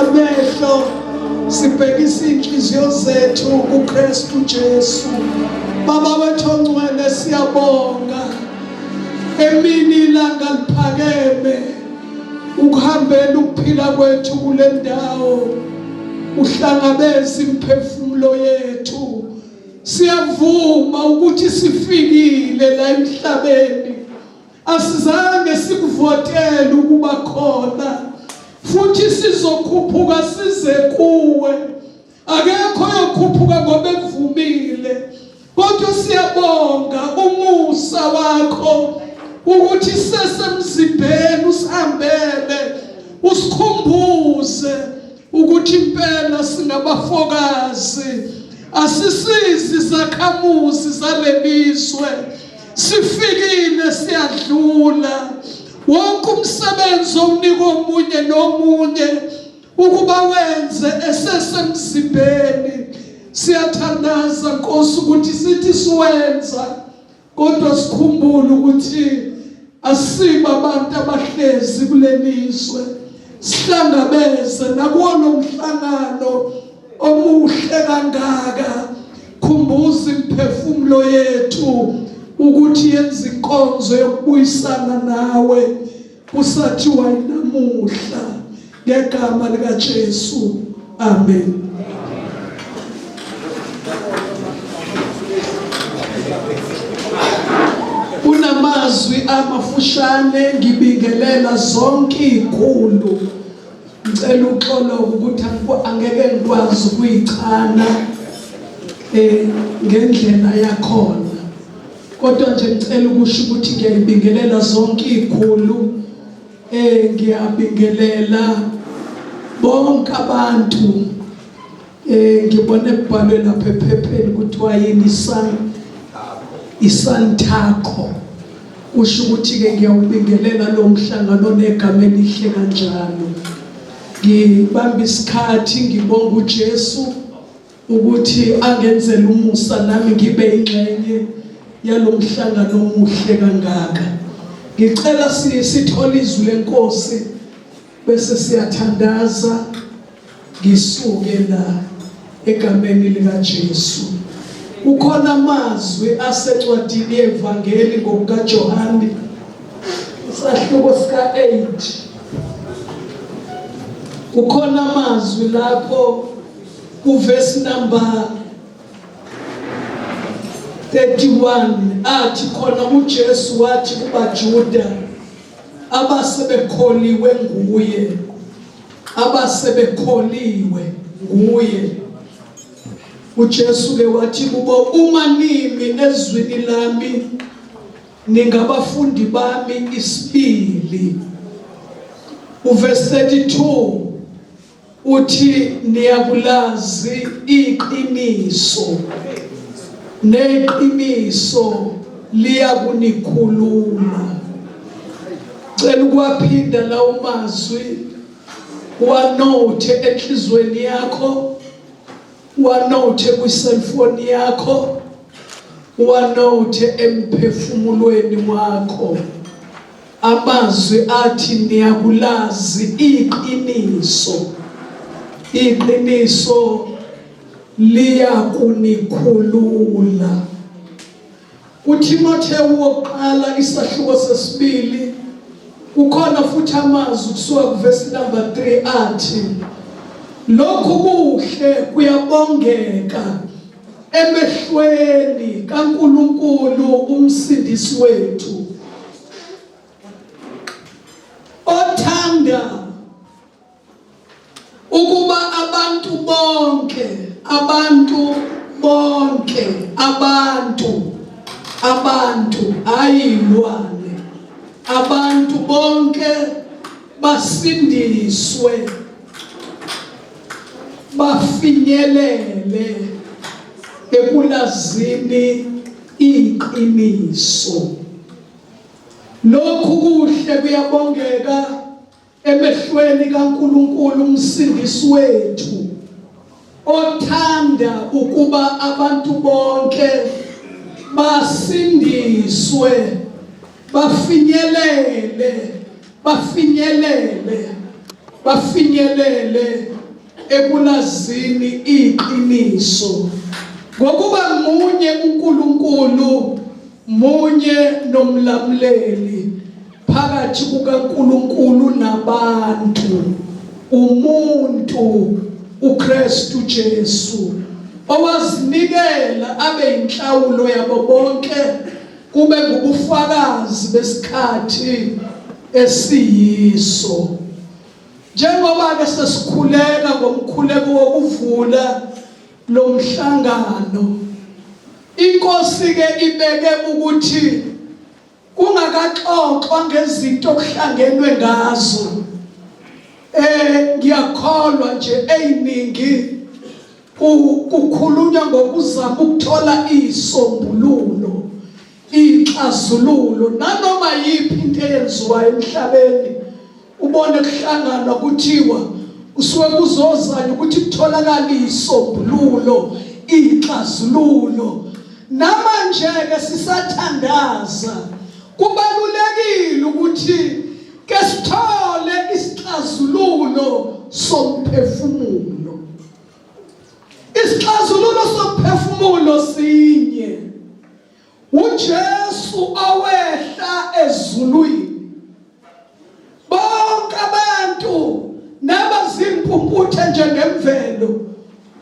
amehlo sibhekisa inhliziyo zethu kuKristu Jesu. Baba wethu ongcwele siyabonga emini ilanga liphakeme ukuhambela ukuphila kwethu kule ndawo uhlangabeza imphefumulo yethu. Siyavuma ukuthi sifikile la emhlabeni, asizange sikuvotele ukuba khona, futhi sizokhuphuka size kuwe. Akekho yokhuphuka ngoba ekuvumile, kodwa siyabonga umusa wakho ukuthi sesemzimbeni usihambele usikhumbuze ukuthi impela singabafokazi, asisizi zakhamuzi zalelizwe, sifikile siyadlula. Wonke umsebenzi omnika omunye nomunye ukuba wenze esesemzimbeni, siyathandaza Nkosi ukuthi sithi siwenza, kodwa sikhumbule ukuthi asiba abantu abahlezi kulelizwe. Sihlangabeze nakuwo nomhlangano omuhle kangaka, khumbuza imphefumulo yethu ukuthi yenza inkonzo yokubuyisana nawe kusathiwa namuhla, ngegama likaJesu, amen. Unamazwi amafushane ngibingelela zonke izikhulu. Ngicela uxolo ukuthi angeke ngikwazi ukuyichana ngendlela yakhona, kodwa nje ngicela ukusho ukuthi ngiyayibingelela zonke izikhulu. Ngiyabingelela bonke abantu. Ngibone kubhalwe lapha ephepheni kuthiwa yini SANTACO. Kusho ukuthi-ke ngiyawubingelela lo mhlangano negama elihle kanjalo. Ngibamba isikhathi ngibonga uJesu ukuthi angenzele umusa nami ngibe ingxenye yalo mhlangano omuhle kangaka. Ngicela sithole izwi leNkosi bese siyathandaza ngisuke la egameni likaJesu. Ukhona amazwi asencwadini yevangeli ngokukaJohane isahluko sika-8. Ukhona amazwi lapho kuvesi number 31 athi khona uJesu wathi kubaJuda abasebekholiwe nguye. uJesu-ke wathi kubo, uma nimi ezwini lami ningabafundi bami isibili. Uvesi 32 uthi niyakulazi iqiniso, neqiniso liyakunikhulula. Cela ukwaphinda lawo mazwi, wanothe enhlizweni yakho, wanothe kwi-cellphone yakho, wanothe emphefumulweni wakho. Amazwi athi niyakulazi iqiniso, iqiniso liyakunikhulula. uTimotheo wokuqala isahluko sesibili ukhona futhi amazwi kusuka kuvesi number 3 athi, lokhu kuhle kuyabongeka emehlweni kaNkulunkulu umsindisi wethu, othanda ukuba abantu ayilwane, abantu bonke basindiswe, bafinyelele ekulazini iqiniso. Lokhu kuhle kuyabongeka emehlweni kaNkulunkulu umsindisi wethu, othanda ukuba abantu bonke basindiswe, bafinyelele bafinyelele ekulazini iqiniso ngokuba munye uNkulunkulu munye nomlamleli phakathi kukaNkulunkulu nabantu umuntu uKristu Jesu owazinikela abe inhlawulo yabo bonke kube ngubufakazi besikhathi esiyiso. Njengoba ke sesikhuleka ngomkhuleko wokuvula lo mhlangano, inkosi ke ibeke ukuthi kungakaxoxwa ngezinto okuhlangenwe ngazo, ngiyakholwa nje eyiningi kukhulunywa ngokuzama ukuthola isombululo, ixazululo nanoma yiphi into eyenziwa emhlabeni. Ubone kuhlangana kuthiwa usuke kuzozanya ukuthi kutholakala isombululo, ixazululo. Namanje ke sisathandaza, kubalulekile ukuthi ke sithole isixazululo somphefumulo. Isixazululo somphefumulo sinye, uJesu awehla ezulwini. Bonke abantu nabazimpumputhe njengemvelo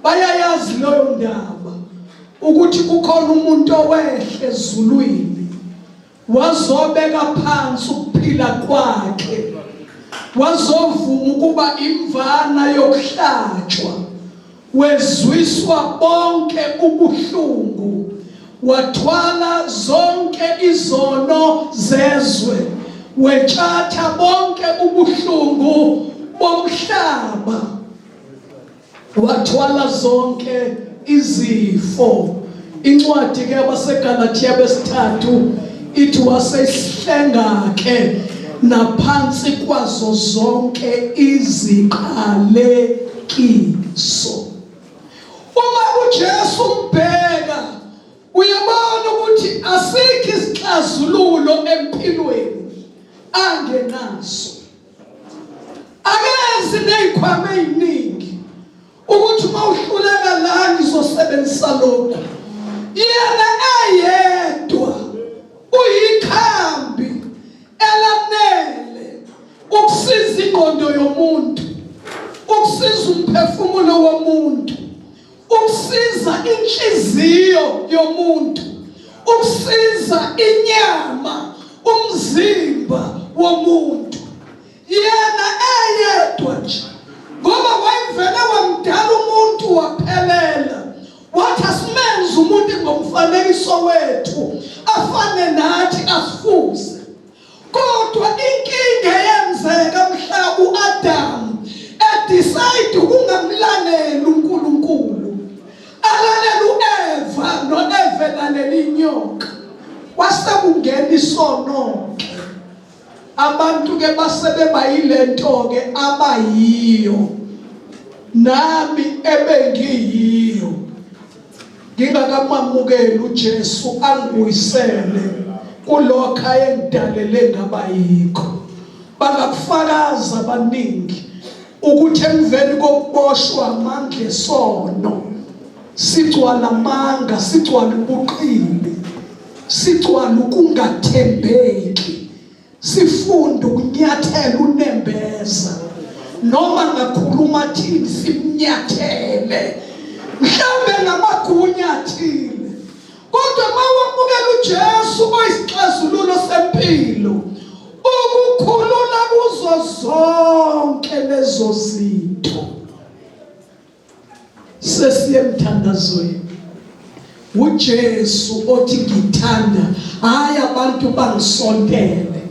bayayazi leyo ndaba ukuthi kukhona umuntu owehla ezulwini wazobeka phansi ukuphila kwakhe, wazovuma ukuba imvana yokuhlatshwa, wezwiswa bonke ubuhlungu, wathwala zonke izono zezwe, wetshatha bonke ubuhlungu bomhlaba, wathwala zonke izifo. Incwadi ke yabaseGalatiya besithathu ithi wasehlenga ke naphansi kwazo zonke iziqalekiso. Uma uJesu umbheka uyabona ukuthi asikho isixazululo empilweni angenaso. Akezi nezikhwama eziningi ukuthi mawuhluleka la ngizosebenzisa lokho. Yena ayedwa uyikhambi elanele ukusiza ingqondo yomuntu, ukusiza umphefumulo womuntu, ukusiza inhliziyo yomuntu, ukusiza inyama, umzimba womuntu. Yena ayedwa nje, ngoba wayevele wamdala umuntu waphelela, wathi asimenze umuntu ngomfanekiso wethu afane nathi asifuze. Kodwa inkinga yenzeka mhla uAdamu decide ukungamlalela uNkulunkulu, alalela uEva, noEva elalela inyoka, wasekungena isono. Abantu ke basebeba yilento ke abayiyo, nami ebengiyiyo ngingakamamukeli uJesu angibuyisele kulokho ayengidalele ngabayikho. Bangakufakaza abaningi ukuthi emveni kokuboshwa amandla esono sigcwala amanga, sigcwala ubuqili, sigcwala ukungathembeki, sifunda ukunyathela unembeza, noma ngakhuluma thini simnyathele, mhlambe ngamagunya athile. Kodwa mawamukela uJesu oyisixazululo sempilo, ukukhulula kuzo zonke lezo zinto. Sesiyemthandazweni uJesu othi ngithanda, hayi abantu bangisontele.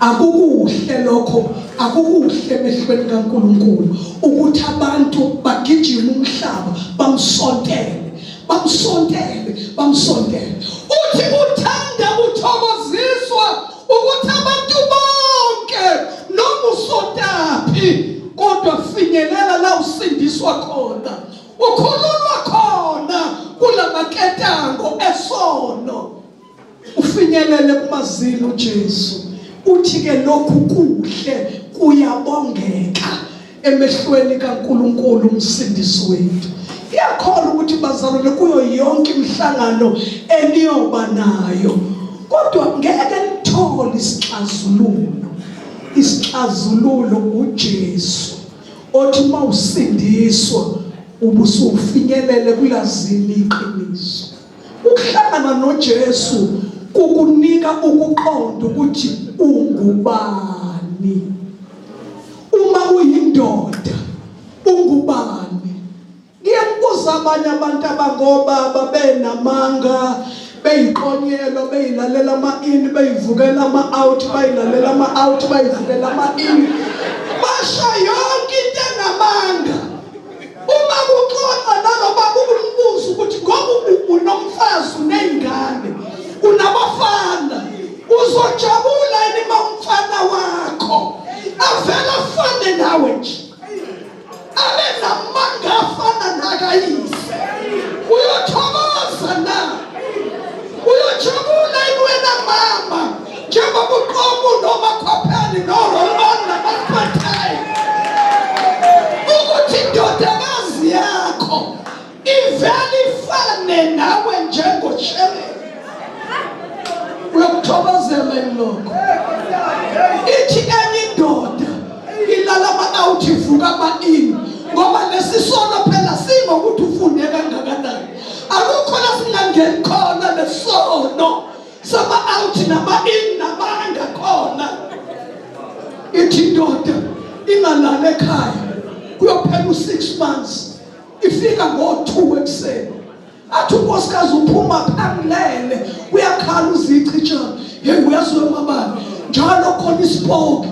Akukuhle lokho, akukuhle emehlweni kaNkulunkulu ukuthi abantu bagijima umhlaba bamsontele, bamsontele, bamsontele. Uthi uthanda uthokoziswa ukuthi abantu bonke noma usotaphi kodwa finyelela la usindiswa khona, ukhululwa khona kulamaketango esono, ufinyelele kumazilo uJesu. Uthi ke lokhu kuhle kuyabongeka emehlweni kaNkulunkulu umsindisi wethu. Iyakholwa ukuthi bazalwane kuyo yonke imihlangano eniyoba nayo, kodwa ngeke nithole isixazululo. Isixazululo uJesu othi uma usindiswa ubusufinyelele kulazini iqiniso. Ukuhlangana noJesu kukunika ukuqonda ukuthi ungubani. Uma uyindoda ungubani? Ngiyambuza abanye abantu abangobaba benamanga, beyiqonyelo, beyilalela ama-in, beyivukela ama-out, beyilalela ama-out, beyivukela ama-in, basha yonke into enamanga. Uma kuxoxa naloba ukumbuza ukuthi ngoba unomfazi uney'ngane, unabafana, uzojabula yini uma umfana wakho avela afane nawe nje, abe namanga afana nakayise? Uyothokoza na? Uyojabula yini wena mama njengoba uqobo nomakhopheni norolon namasiphathayi ukuthi indodakazi yakho ivele ifane nawe njengoshelele? Uyokuthokozela ilokho. Ithi enye indoda ilala ama-out ivuka ama-in, ngoba lesisono phela singokuthi ufunde kangakanani. Akukho la singangeni khona lesono sama-out nama-in namanga khona. Ithi indoda ingalala ekhaya kuyophela u-6 months, ifika ngo-2 ekuseni, athi unkosikazi uphuma phangilele, uyakhala uzici njalo. Hey, uyaziwe mabani, njalo khona isipoki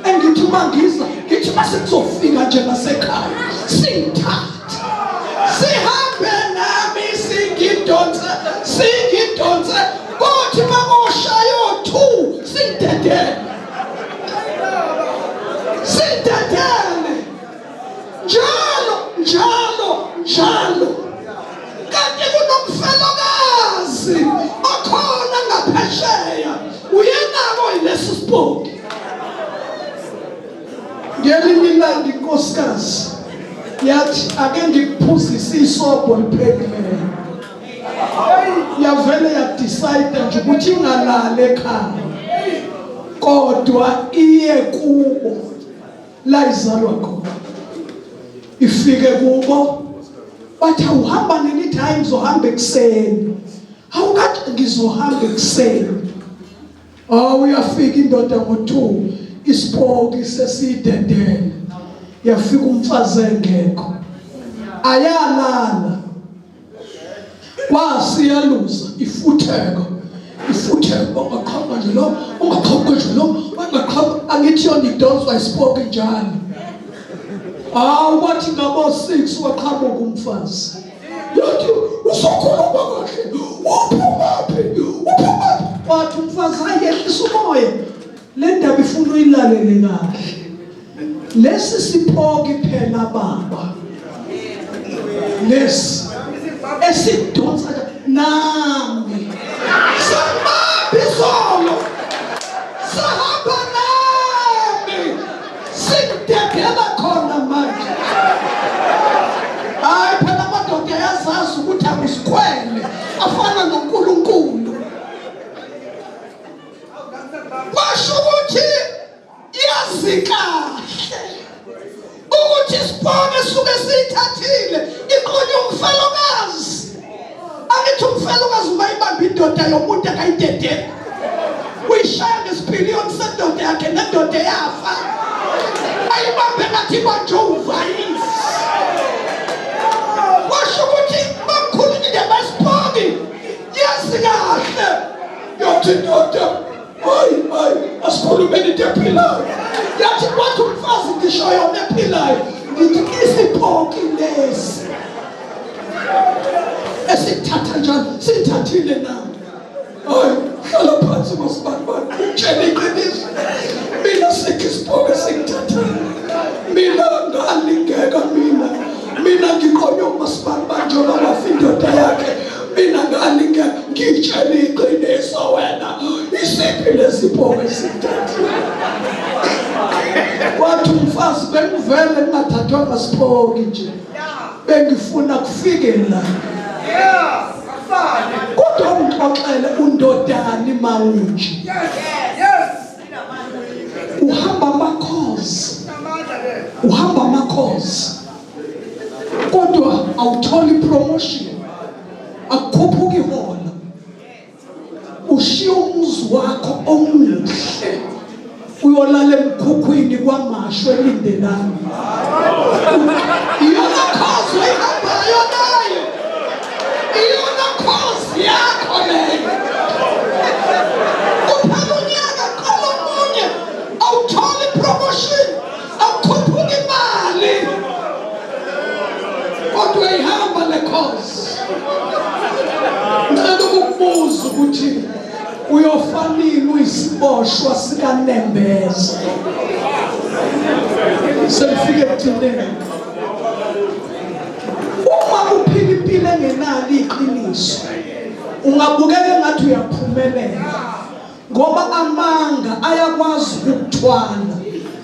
engithi uma ngiza, ngithi uma sekuzofika nje ngasekhaya singithathe, sihambe nami singidonse, kothi uma kushaya 2 singidedele. Njalo kanti kunomfelokazi okhona ngaphesheya, uyenako yilesi sipoki. Ngelinye ilanga inkosikazi yathi ake ngikuphuzise isobho liphekileyo. Yavele yadecide nje ukuthi ingalali ekhaya, kodwa iye kubo la izalwa khona. Ifike kubo, bathi awuhamba nelithi hayi ngizohamba ekuseni. Awukathi ngizohamba ekuseni. Uyafika indoda ngo-2, isipoki sesidedele. Yafika umfazi engekho, ayalala, kwasiyaluza ifutheka, ungaqhamba nje lo, ungaqhamba nje lo, ungaqhamba. Angithi yona idonswa isipoki njalo. Wathi ngabo-6 waqhamuka umfazi. Yathi usokhuluma kahle, uphumaphi? Wathi umfazi ayehlisa umoya, le ndaba ifuna uyilalele kahle. Lesi sipoki phela baba, lesi esidonsa nami samabizolo sahamba nami sikudedela khona manje. Hayi phela amadoda ayazazi ukuthi akusikhwele afana noNkulunkulu. Basho ukuthi yazi kahle ukuthi isipoki suke siyithathile iqonye umfelokazi. Angithi umfelokazi mayibamba indoda yomuntu akayidedela, uyishaya ngesipiliyoni sendoda yakhe nendoda yafa, ayibambe ngathi manje uvayisi. Washo ukuthi bakhulumile basipoki yazi kahle. Yothi indoda hayi asikhulumeni into ephilayo. Yathi kwathi umfazi ngisho yona ephilayo, ngithi isipoki lesi esithatha njalo sithathile nami. Hlala phansi masibani, tshela iqiniso. Mina sikho isipoki esingithathayo. Mina ngalingeka, mina ngiqonye umasibani njengoba wafa indoda yakhe. Mina ngalingeka, ngitshela iqiniso wena. Isiphi lesipoki esingithathile? Wathi umfazi bengivele ngithathwa ngasiphoki nje bengifuna kufike la kodwa ungixoxele undodani mawunje uhamba amakhosi kodwa awutholi promotion akukhuphuki ihola ushiya umuzi wakho omuhle uyolala emkhukhwini kwamasho elindelana iyona cause oyihambayo nayo iyona cause yakho leyo kuphela unyaka qala omunye awutholi promotion akukhuphuki imali kodwa ihamba le cause ngicela ukukubuza ukuthi uyofanele uyisiboshwa sikaNembeza selifike ekuthini uma uphila impilo engenalo iqiniso ungabukeka engathi uyaphumelela ngoba amanga ayakwazi ukuthwala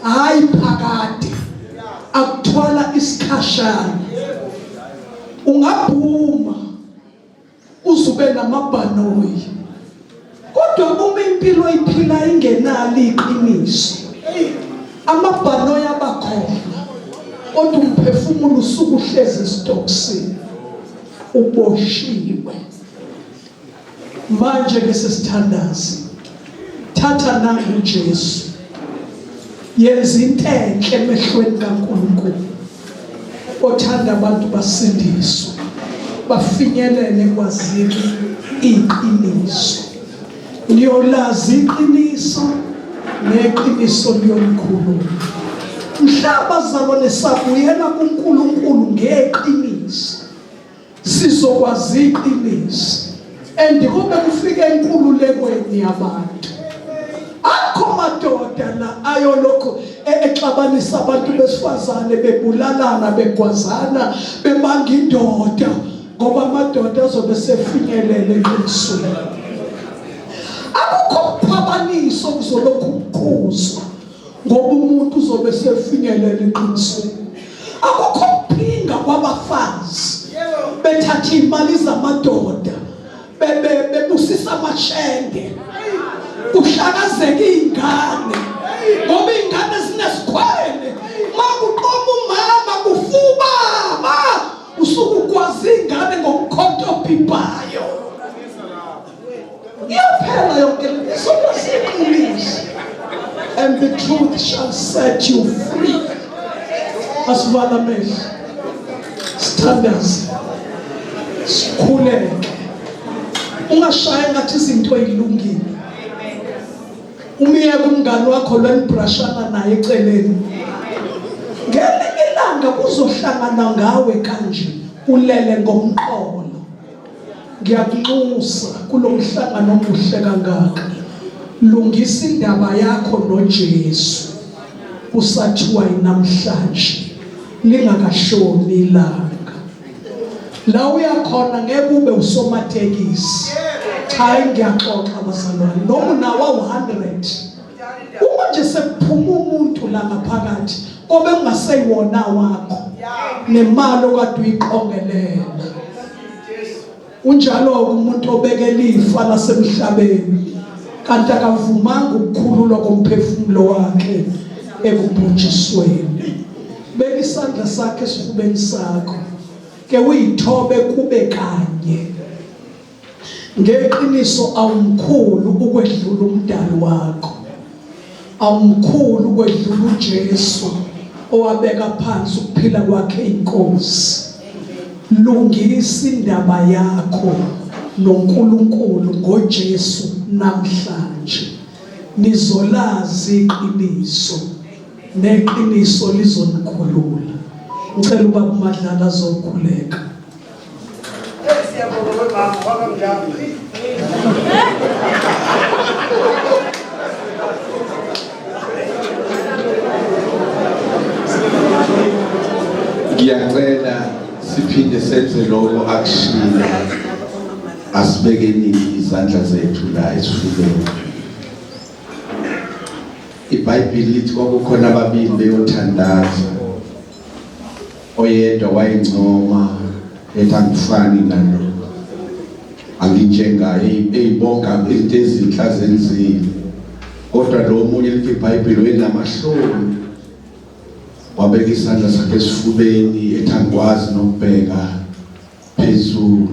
hayi phakade akuthwala isikhashana ungabhuma uzube namabhanoyi kodwa uma impilo iphila ingenalo iqiniso amabhanoyi abakhona kodwa umphefumulo usuku uhlezi esitokisini uboshiwe manje ke sesithandaza thatha nangu uJesu yenza into enhle emehlweni kaNkulunkulu othanda abantu basindiswe bafinyelele kwazini iqiniso liyolazi iqiniso neqiniso liyomkhulula mhlaba zalwane sabuyela kuNkulunkulu ngeqiniso sizokwazi iqiniso andikube kufika enkululekweni yabantu akho madoda la ayolokho exabanisa abantu besifazane bebulalana begwazana bebanga indoda ngoba amadoda azobe sefinyelele eqinisweni akukho ukuphakaniso kuzolokhu kukhuzwa ngoba umuntu uzobe sefinyelele eqinisweni akukho ukuphinga kwabafazi bethatha imali zamadoda bebusisa amashenge kuhlakazeka ingane ngoba ingane zinesikhwele makuqoma umama kufubaba usuku ukwazi ingane ngomkhonto obhibhayo iyaphela yonke isokusiqinisa and the truth shall set you free asivala amehlo sithandaze sikhuleke ungashaya ngathi izinto ezilungile umiyeke umngani wakho lwenibrashana naye eceleni ngelinye ilanga kuzohlangana ngawe kanje ulele ngomqolo ngiyakunxusa kulomhlangano omuhle kangaka lungisa indaba yakho noJesu usathiwa namhlanje lingakashoni ilanga la uyakhona ngeke ube usomatekisi cha ngiyaxoxa bazalwane noma unawo 100 uma nje sekuphuma umuntu la ngaphakathi obe kungaseyiwona wakho nemali okade uyiqongelela unjalo umuntu obekela ifa lasemhlabeni kanti akavumanga ukukhululwa komphefumulo wakhe ekubhujisweni beka isandla sakhe esifubeni sakho ke uyithobe kube kanye ngeqiniso awumkhulu ukwedlula umdali wakho awumkhulu ukwedlula uJesu owabeka phansi ukuphila kwakhe inkosi lungisa indaba yakho noNkulunkulu ngoJesu namhlanje nizolazi iqiniso neqiniso lizonikhulula ngicela ubaba Madlala azokhuleka siyabonga baba wakamnjani ngiyacela siphinde senze lokho akushila asibekeni izandla zethu la esifubeni iBhayibheli lithi kwakukhona ababili beyothandaza oyedwa wayencoma ethi angifani nalo anginjengaye eyibonga izinto ezinhla zenzile kodwa lo omunye lithi iBhayibheli wenamahloni wabeka isandla sakhe esifubeni ethi angikwazi nokubheka phezulu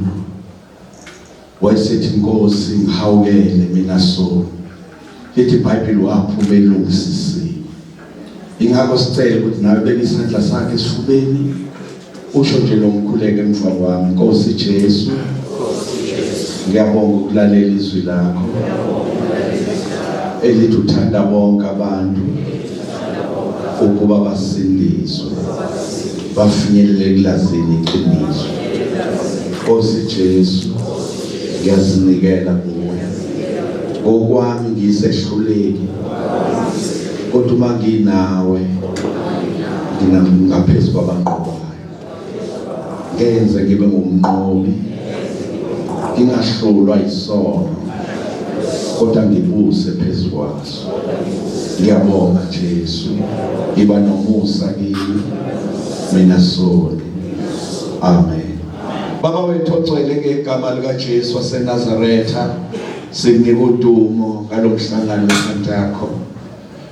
wayesethi Nkosi ngihawukele mina so lithi iBhayibheli waphuma elungisisiwe ingakho sicela ukuthi nawe beka isandla sakhe esifubeni usho nje lo mkhuleko emva kwami Nkosi Jesu ngiyabonga ukulalela izwi lakho elithi uthanda bonke abantu ukuba basindiswe bafinyelele ekulazini iqiniso Nkosi Jesu ngiyazinikela kuwe okwami ngisehluleki kodwa uma nginawe nginaphezulu kwabanqobayo ngenze ngibe ngumnqobi ngingahlulwa isono kodwa ngibuse phezulu kwaso ngiyabonga Jesu iba nomusa kimi mina soni amen. Baba wethu ogcwele ngegama lika Jesu waseNazaretha sikunika udumo ngalomhlangano weSANTACO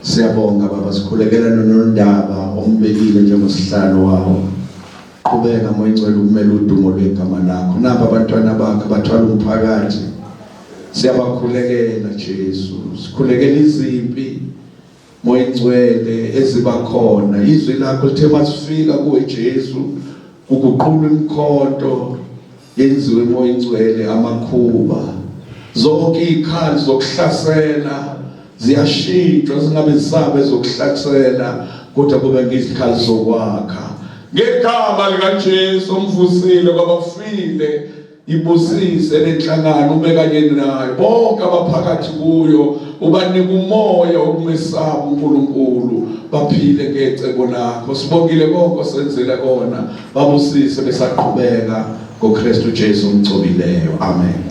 siyabonga baba sikhulekela nonondaba ombekile njengosihlalo wawo qhubeka moyingcwele ukumela udumo lwegama lakho naba abantwana bakho bathwala umphakathi siyabakhulekela Jesu sikhulekela izimpi moyingcwele ezibakhona izwi lakho lithe masifika kuwe Jesu ukuqhula imkhonto yenziwe moyingcwele amakhuba zonke izikhali zokuhlasela ziyashintshwa zingabe zisabe zokuhlasela kodwa kube ngizikhali zokwakha ngegama lika Jesu omvusile kwabafile ibusise lenhlangano ube kanye naye bonke abaphakathi kuyo ubanika umoya wokumesaba uNkulunkulu baphile ngecebo lakho sibongile konke osenzele kona babusise besaqhubeka ngoKristu Jesu umgcobileyo amen.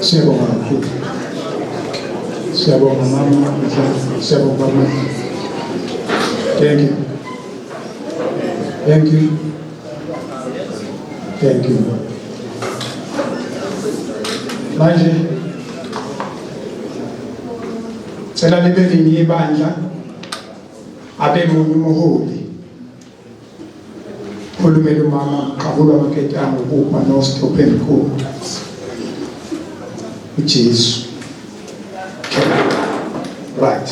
Siyabonga kakhulu. Siyabonga mama, siyabonga mama. Thank you. Thank you. Thank you. Manje cela libe linye ibandla abe munye umuholi khulumela umama qabula amaketanga ukuba no stop enkulu uJesu right